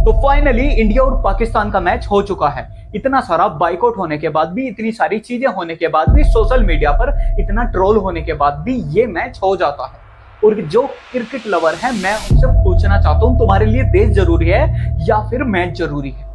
तो finally India और पाकिस्तान का मैच हो चुका है। इतना सारा बाइकआउट होने के बाद भी, इतनी सारी चीजें होने के बाद भी, सोशल मीडिया पर इतना ट्रोल होने के बाद भी ये मैच हो जाता है। और जो क्रिकेट लवर है, मैं उनसे पूछना चाहता हूं, तुम्हारे लिए देश जरूरी है या फिर मैच जरूरी है?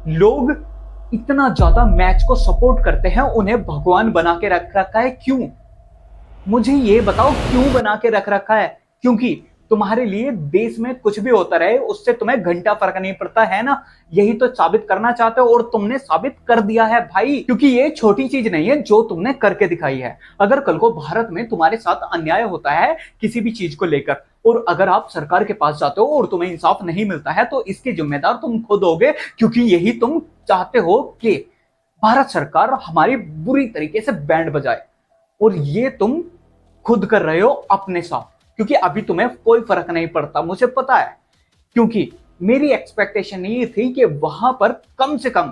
लोग इतना ज्यादा मैच को सपोर्ट करते हैं, उन्हें भगवान बना के रख रखा है, क्यों? मुझे ये बताओ, क्यों बना के रख रखा है? क्योंकि तुम्हारे लिए देश में कुछ भी होता रहे, उससे तुम्हें घंटा फर्क नहीं पड़ता है ना? यही तो साबित करना चाहते हो और तुमने साबित कर दिया है भाई। क्योंकि ये छोटी चीज नहीं है जो तुमने करके दिखाई है। अगर कल को भारत में तुम्हारे साथ अन्याय होता है किसी भी चीज को लेकर, और अगर आप सरकार के पास जाते हो और तुम्हें इंसाफ नहीं मिलता है, तो इसके जिम्मेदार तुम खुद होगे। क्योंकि यही तुम चाहते हो कि भारत सरकार हमारी बुरी तरीके से बैंड बजाए, और ये तुम खुद कर रहे हो अपने साथ। क्योंकि अभी तुम्हें कोई फर्क नहीं पड़ता, मुझे पता है। क्योंकि मेरी एक्सपेक्टेशन ये थी कि वहां पर कम से कम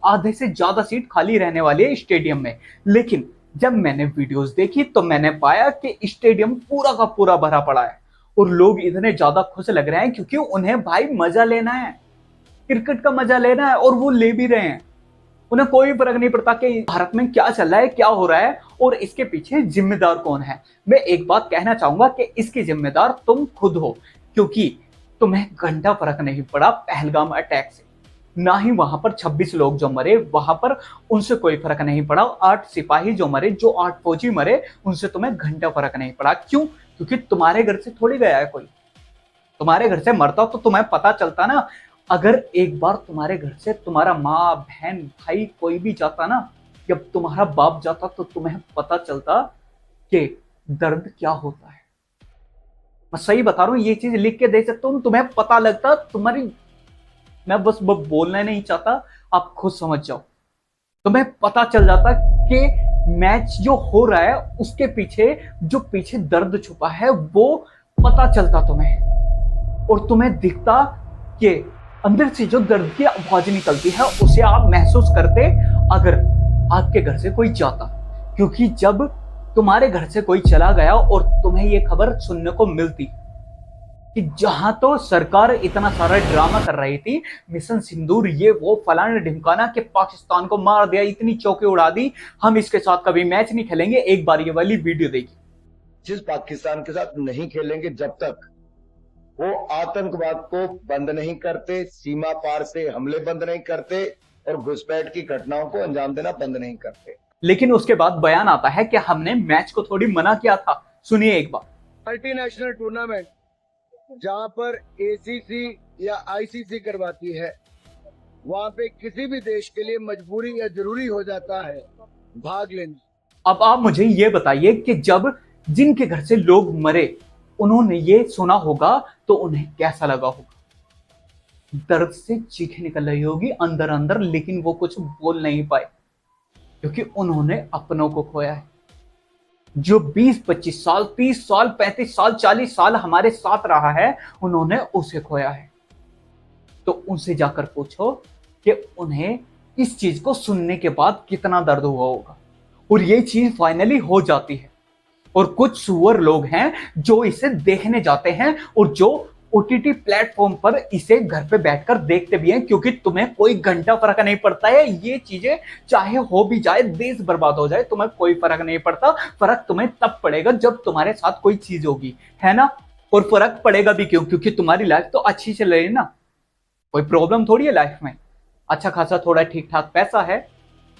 आधे से ज्यादा सीट खाली रहने वाली है स्टेडियम में। लेकिन जब मैंने वीडियोस देखी तो मैंने पाया कि स्टेडियम पूरा का पूरा भरा पड़ा है, और लोग इतने ज्यादा खुश लग रहे हैं क्योंकि उन्हें भाई मजा लेना है, क्रिकेट का मजा लेना है, और वो ले भी रहे हैं। उन्हें कोई फर्क नहीं पड़ता कि भारत में क्या चल रहा है, क्या हो रहा है, और इसके पीछे जिम्मेदार कौन है। मैं एक बात कहना चाहूंगा कि इसके जिम्मेदार तुम खुद हो। क्योंकि तुम्हें घंटा फर्क नहीं पड़ा पहलगाम अटैक से, ना ही वहां पर 26 लोग जो मरे वहां पर उनसे कोई फर्क नहीं पड़ा। 8 सिपाही जो मरे, जो 8 फौजी मरे, उनसे तुम्हें घंटा फर्क नहीं पड़ा। क्यों? क्योंकि तुम्हारे घर से थोड़ी गया है कोई। तुम्हारे घर से मरता तो तुम्हें पता चलता ना। अगर एक बार तुम्हारे घर से तुम्हारा माँ, बहन, भाई कोई भी जाता ना, जब तुम्हारा बाप जाता, तो तुम्हें पता चलता कि दर्द क्या होता है। मैं सही बता रहा हूं, ये चीज लिख के दे सकता हूं, तुम्हें पता लगता। तुम्हारी, मैं बस बोलना नहीं चाहता, आप खुद समझ जाओ। तुम्हें पता चल जाता कि मैच जो हो रहा है उसके पीछे जो पीछे दर्द छुपा है वो पता चलता तुम्हें। और तुम्हें दिखता कि अंदर से जो दर्द की आवाज निकलती है उसे आप महसूस करते अगर आपके घर से कोई जाता। क्योंकि जब तुम्हारे घर से कोई चला गया और तुम्हें ये खबर सुनने को मिलती कि जहां तो सरकार इतना सारा ड्रामा कर रही थी, मिशन सिंदूर, ये वो फलाना ढिमकाना, कि पाकिस्तान को मार दिया, इतनी चौके उड़ा दी, हम इसके साथ कभी मैच नहीं खेलेंगे, एक बार ये वाली वीडियो देखी। जिस पाकिस्तान के साथ नहीं खेलेंगे जब तक वो आतंकवाद को बंद नहीं करते, सीमा पार से हमले बंद नहीं करते, और घुसपैठ की घटनाओं को अंजाम देना बंद नहीं करते। लेकिन उसके बाद बयान आता है कि हमने मैच को थोड़ी मना किया था। सुनिए एक बार। मल्टीनेशनल टूर्नामेंट जहां पर एसीसी या आईसीसी करवाती है, वहां पे किसी भी देश के लिए मजबूरी या जरूरी हो जाता है भाग लेना। अब आप मुझे ये बताइए कि जब जिनके घर से लोग मरे, उन्होंने ये सुना होगा तो उन्हें कैसा लगा होगा? दर्द से चीखें निकल रही होगी अंदर अंदर, लेकिन वो कुछ बोल नहीं पाए क्योंकि उन्होंने अपनों को खोया है। जो 20-25 साल, 30 साल, 35 साल, 40 साल हमारे साथ रहा है, उन्होंने उसे खोया है। तो उनसे जाकर पूछो कि उन्हें इस चीज को सुनने के बाद कितना दर्द हुआ होगा। और ये चीज फाइनली हो जाती है, और कुछ सुअर लोग हैं जो इसे देखने जाते हैं, और जो ओटीटी प्लेटफॉर्म पर इसे घर पे बैठकर देखते भी हैं। क्योंकि तुम्हें कोई घंटा फर्क नहीं पड़ता है, ये चीजें चाहे हो भी जाए, देश बर्बाद हो जाए, तुम्हें कोई फर्क नहीं पड़ता। फर्क तुम्हें तब पड़ेगा जब तुम्हारे साथ कोई चीज होगी, है ना? और फर्क पड़ेगा भी क्यों? क्योंकि तुम्हारी लाइफ तो अच्छी चल रही है ना, कोई प्रॉब्लम थोड़ी है लाइफ में। अच्छा खासा थोड़ा ठीक ठाक पैसा है,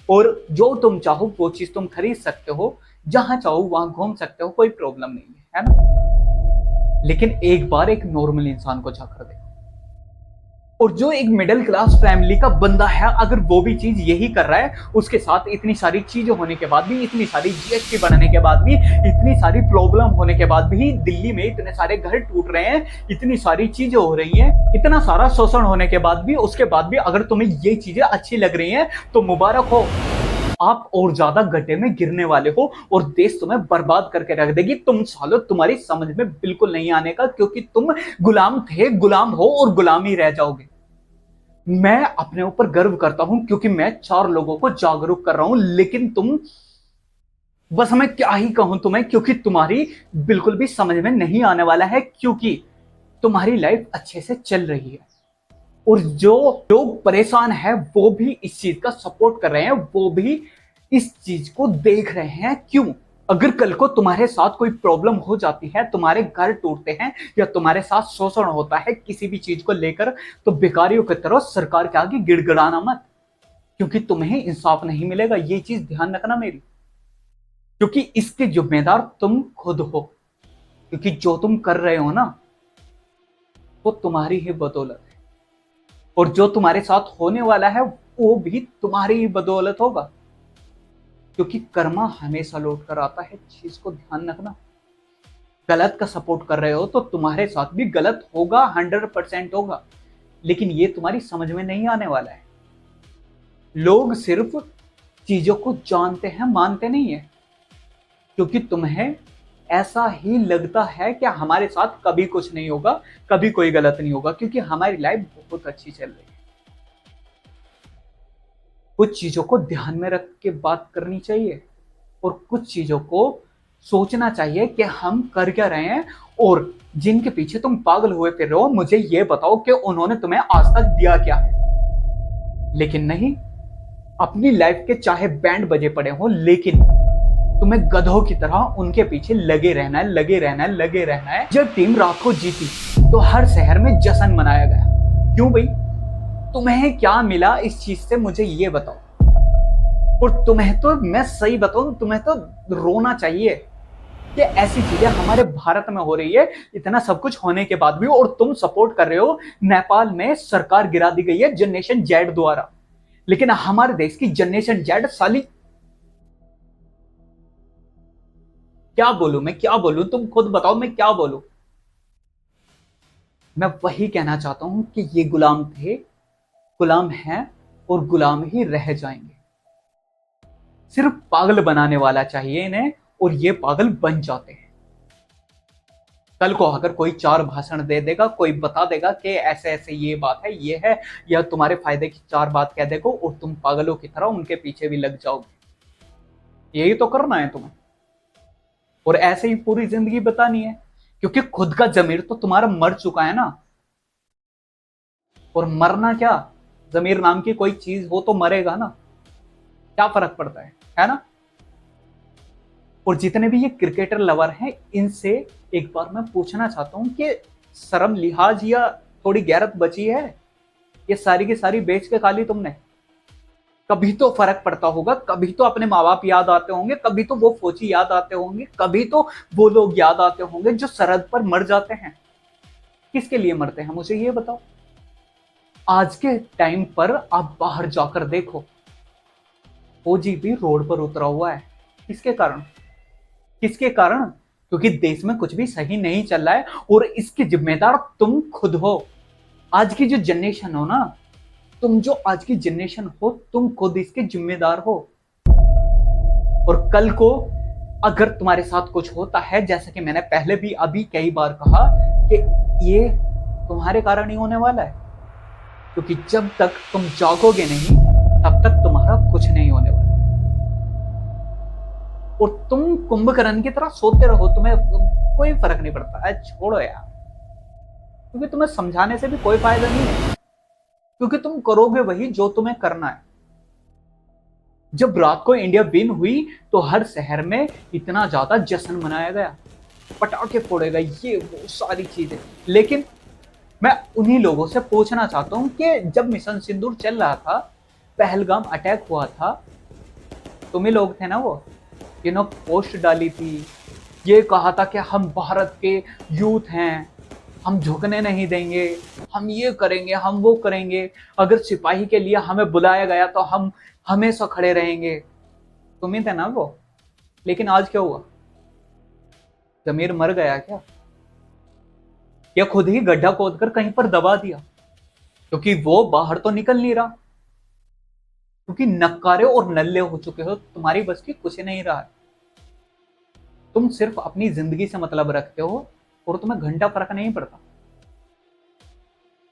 और जो तुम चाहो वो चीज तुम खरीद सकते हो, जहां चाहो वहां घूम सकते हो, कोई प्रॉब्लम नहीं है ना? लेकिन एक बार एक नॉर्मल इंसान को जाकर देखो, और जो एक मिडिल क्लास फैमिली का बंदा है, अगर वो भी चीज यही कर रहा है, उसके साथ इतनी सारी चीजें होने के बाद भी, इतनी सारी जीएसटी बनने के बाद भी, इतनी सारी प्रॉब्लम होने के बाद भी, दिल्ली में इतने सारे घर टूट रहे हैं, इतनी सारी चीजें हो रही हैं, इतना सारा शोषण होने के बाद भी, उसके बाद भी अगर तुम्हें ये चीजें अच्छी लग रही हैं तो मुबारक हो। आप और ज्यादा गड्ढे में गिरने वाले हो, और देश तुम्हें बर्बाद करके रख देगी। तुम सालो, तुम्हारी समझ में बिल्कुल नहीं आने का, क्योंकि तुम गुलाम थे, गुलाम हो, और गुलाम ही रह जाओगे। मैं अपने ऊपर गर्व करता हूं क्योंकि मैं 4 लोगों को जागरूक कर रहा हूं। लेकिन तुम, बस मैं क्या ही कहूं तुम्हें, क्योंकि तुम्हारी बिल्कुल भी समझ में नहीं आने वाला है, क्योंकि तुम्हारी लाइफ अच्छे से चल रही है। और जो लोग परेशान हैं वो भी इस चीज का सपोर्ट कर रहे हैं, वो भी इस चीज को देख रहे हैं। क्यों? अगर कल को तुम्हारे साथ कोई प्रॉब्लम हो जाती है, तुम्हारे घर टूटते हैं या तुम्हारे साथ शोषण होता है किसी भी चीज को लेकर, तो भिखारियों की तरह सरकार के आगे गिड़गिड़ाना मत, क्योंकि तुम्हें इंसाफ नहीं मिलेगा। ये चीज ध्यान रखना मेरी, क्योंकि इसके जिम्मेदार तुम खुद हो। क्योंकि जो तुम कर रहे हो ना, वो तुम्हारी ही बदौलत है, और जो तुम्हारे साथ होने वाला है वो भी तुम्हारी ही बदौलत होगा, क्योंकि कर्मा हमेशा लौट कर आता है। चीज को ध्यान रखना। गलत का सपोर्ट कर रहे हो तो तुम्हारे साथ भी गलत होगा, 100% होगा, लेकिन ये तुम्हारी समझ में नहीं आने वाला है। लोग सिर्फ चीजों को जानते हैं, मानते नहीं है, क्योंकि तुम्हें ऐसा ही लगता है कि हमारे साथ कभी कुछ नहीं होगा, कभी कोई गलत नहीं होगा, क्योंकि हमारी लाइफ बहुत अच्छी चल रही है। कुछ चीजों को ध्यान में रख के बात करनी चाहिए, और कुछ चीजों को सोचना चाहिए कि हम कर क्या रहे हैं। और जिनके पीछे तुम पागल हुए फिर रहे हो, मुझे ये बताओ कि उन्होंने तुम्हें आज तक दिया क्या है। लेकिन नहीं, अपनी लाइफ के चाहे बैंड बजे पड़े हो, लेकिन तुम्हें गधों की तरह उनके पीछे लगे रहना है, लगे रहना है, लगे रहना है। जब टीम रात को जीती तो हर शहर में जश्न मनाया गया। क्यों भाई? तुम्हें क्या मिला इस चीज से, मुझे ये बताओ। और तुम्हें तो, मैं सही बताऊं, तुम्हें तो रोना चाहिए कि ऐसी चीजें हमारे भारत में हो रही है, इतना सब कुछ होने के बाद भी, और तुम सपोर्ट कर रहे हो। नेपाल में सरकार गिरा दी गई है जनरेशन जेड द्वारा, लेकिन हमारे देश की जनरेशन जेड साली, क्या बोलूं मैं, क्या बोलूं, तुम खुद बताओ मैं क्या बोलूं। मैं वही कहना चाहता हूं कि ये गुलाम थे, गुलाम हैं, और गुलाम ही रह जाएंगे। सिर्फ पागल बनाने वाला चाहिए इन्हें, और ये पागल बन जाते हैं। कल को अगर कोई चार भाषण दे देगा, कोई बता देगा कि ऐसे ऐसे ये बात है, ये है, या तुम्हारे फायदे की चार बात कह देगा, और तुम पागलों की तरह उनके पीछे भी लग जाओगे। यही तो करना है तुम्हें, और ऐसे ही पूरी जिंदगी बतानी है, क्योंकि खुद का जमीर तो तुम्हारा मर चुका है ना। और मरना क्या, जमीर नाम की कोई चीज हो तो मरेगा ना, क्या फर्क पड़ता है ना। और जितने भी ये क्रिकेटर लवर हैं, इनसे एक बार मैं पूछना चाहता हूं कि शर्म लिहाज या थोड़ी गैरत बची है? ये सारी की सारी बेच के खा ली तुमने। कभी तो फर्क पड़ता होगा, कभी तो अपने माँ बाप याद आते होंगे, कभी तो वो फौजी याद आते होंगे, कभी तो वो लोग याद आते होंगे जो सरहद पर मर जाते हैं। किसके लिए मरते हैं, मुझे ये बताओ। आज के टाइम पर आप बाहर जाकर देखो, फौजी भी रोड पर उतरा हुआ है। किसके कारण? किसके कारण? क्योंकि देश में कुछ भी सही नहीं चल रहा है, और इसके जिम्मेदार तुम खुद हो। आज की जो जनरेशन हो ना, तुम जो आज की जनरेशन हो, तुम खुद इसके जिम्मेदार हो। और कल को अगर तुम्हारे साथ कुछ होता है, जैसा कि मैंने पहले भी अभी कई बार कहा, कि ये तुम्हारे कारण ही होने वाला है, क्योंकि जब तक तुम जागोगे नहीं, तब तक तुम्हारा कुछ नहीं होने वाला। और तुम कुंभकर्ण की तरह सोते रहो, तुम्हें कोई फर्क नहीं पड़ता। छोड़ो यार, क्योंकि तुम्हें समझाने से भी कोई फायदा नहीं है, क्योंकि तुम करोगे वही जो तुम्हें करना है। जब रात को इंडिया विन हुई तो हर शहर में इतना ज्यादा जश्न मनाया गया, पटाखे फोड़े गए, ये वो सारी चीजें। लेकिन मैं उन्हीं लोगों से पूछना चाहता हूं कि जब मिशन सिंदूर चल रहा था, पहलगाम अटैक हुआ था, तुम ही लोग थे ना वो, पोस्ट डाली थी, ये कहा था कि हम भारत के यूथ हैं, हम झुकने नहीं देंगे, हम ये करेंगे, हम वो करेंगे, अगर सिपाही के लिए हमें बुलाया गया तो हम हमेशा खड़े रहेंगे। तुम ही थे ना वो। लेकिन आज क्या हुआ? जमीर मर गया क्या? या खुद ही गड्ढा खोदकर कहीं पर दबा दिया? क्योंकि वो बाहर तो निकल नहीं रहा, क्योंकि नक्कारे और नल्ले हो चुके हो, तुम्हारी बस की कुछ नहीं रहा है। तुम सिर्फ अपनी जिंदगी से मतलब रखते हो, और तुम्हें घंटा फर्क नहीं पड़ता।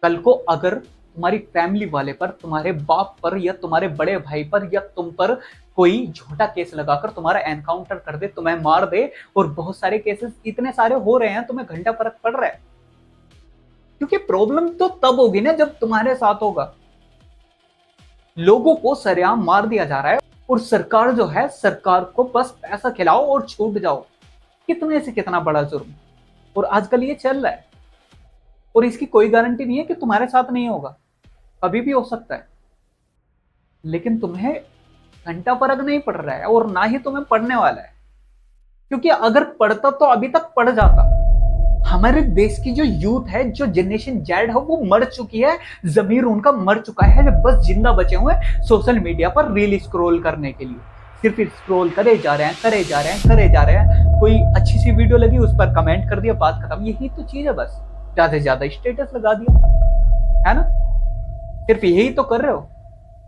कल को अगर तुम्हारी फैमिली वाले पर, तुम्हारे बाप पर, या तुम्हारे बड़े भाई पर, या तुम पर कोई झूठा केस लगाकर तुम्हारा एनकाउंटर कर दे, तुम्हें मार दे, और बहुत सारे केसेस इतने सारे हो रहे हैं, तुम्हें घंटा फर्क पड़ रहा है? क्योंकि प्रॉब्लम तो तब होगी ना जब तुम्हारे साथ होगा। लोगों को सरेआम मार दिया जा रहा है और सरकार जो है, सरकार को बस पैसा खिलाओ और छूट जाओ। कितने से कितना बड़ा जुर्म, और आजकल ये चल रहा है। और इसकी कोई गारंटी नहीं है कि तुम्हारे साथ नहीं होगा, कभी भी हो सकता है। लेकिन तुम्हें घंटा फर्क नहीं पड़ रहा है और ना ही तुम्हें पड़ने वाला है, क्योंकि अगर पड़ता तो अभी तक पड़ जाता। हमारे देश की जो यूथ है, जो जनरेशन जेड है, वो मर चुकी है, जमीर उनका मर चुका है, जो बस जिंदा बचे हुए हैं सोशल मीडिया पर रील स्क्रॉल करने के लिए। सिर्फ स्क्रॉल करे जा रहे हैं, करे जा रहे हैं, करे जा रहे हैं। कोई अच्छी सी वीडियो लगी, उस पर कमेंट कर दिया, बात खत्म। यही तो चीज है, बस ज्यादा से ज्यादा स्टेटस लगा दिया, है ना। सिर्फ यही तो कर रहे हो,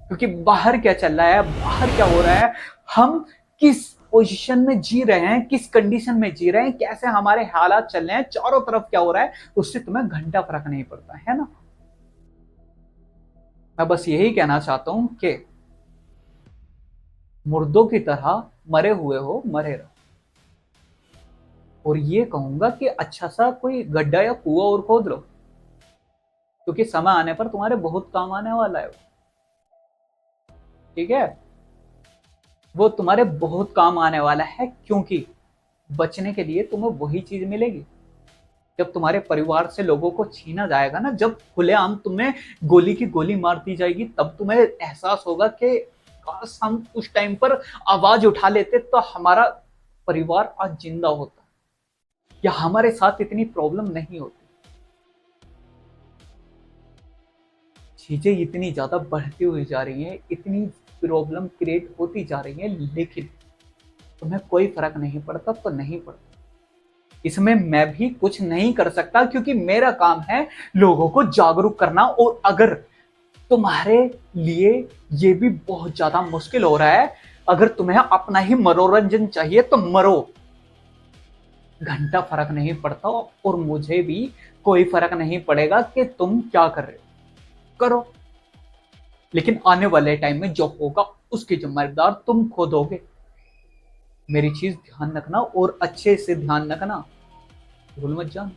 क्योंकि बाहर क्या चल रहा है, बाहर क्या हो रहा है, हम किस पोजीशन में जी रहे हैं, किस कंडीशन में जी रहे हैं, कैसे हमारे हालात चल रहे हैं, चारों तरफ क्या हो रहा है, उससे तुम्हें घंटा फर्क नहीं पड़ता है ना। मैं बस यही कहना चाहता हूं कि मुर्दों की तरह मरे हुए हो, मरे रहो। और ये कहूंगा कि अच्छा सा कोई गड्ढा या कुआं और खोद लो, क्योंकि समय आने पर तुम्हारे बहुत काम आने वाला है। ठीक है, वो तुम्हारे बहुत काम आने वाला है, क्योंकि बचने के लिए तुम्हें वही चीज मिलेगी। जब तुम्हारे परिवार से लोगों को छीना जाएगा ना, जब खुलेआम तुम्हें गोली की गोली मार दी जाएगी, तब तुम्हें एहसास होगा कि काश हम उस टाइम पर आवाज उठा लेते तो हमारा परिवार आज जिंदा होता, या हमारे साथ इतनी प्रॉब्लम नहीं होती। चीजें इतनी ज्यादा बढ़ती हुई जा रही हैं, इतनी प्रॉब्लम क्रिएट होती जा रही है, लेकिन तुम्हें कोई फर्क नहीं पड़ता तो नहीं पड़ता। इसमें मैं भी कुछ नहीं कर सकता, क्योंकि मेरा काम है लोगों को जागरूक करना। और अगर तुम्हारे लिए ये भी बहुत ज्यादा मुश्किल हो रहा है, अगर तुम्हें अपना ही मनोरंजन चाहिए तो मरो, घंटा फर्क नहीं पड़ता। और मुझे भी कोई फर्क नहीं पड़ेगा कि तुम क्या कर रहे हो, करो। लेकिन आने वाले टाइम में जो होगा उसकी जिम्मेदार तुम खुद होगे। मेरी चीज ध्यान रखना, और अच्छे से ध्यान रखना, भूल मत जाना।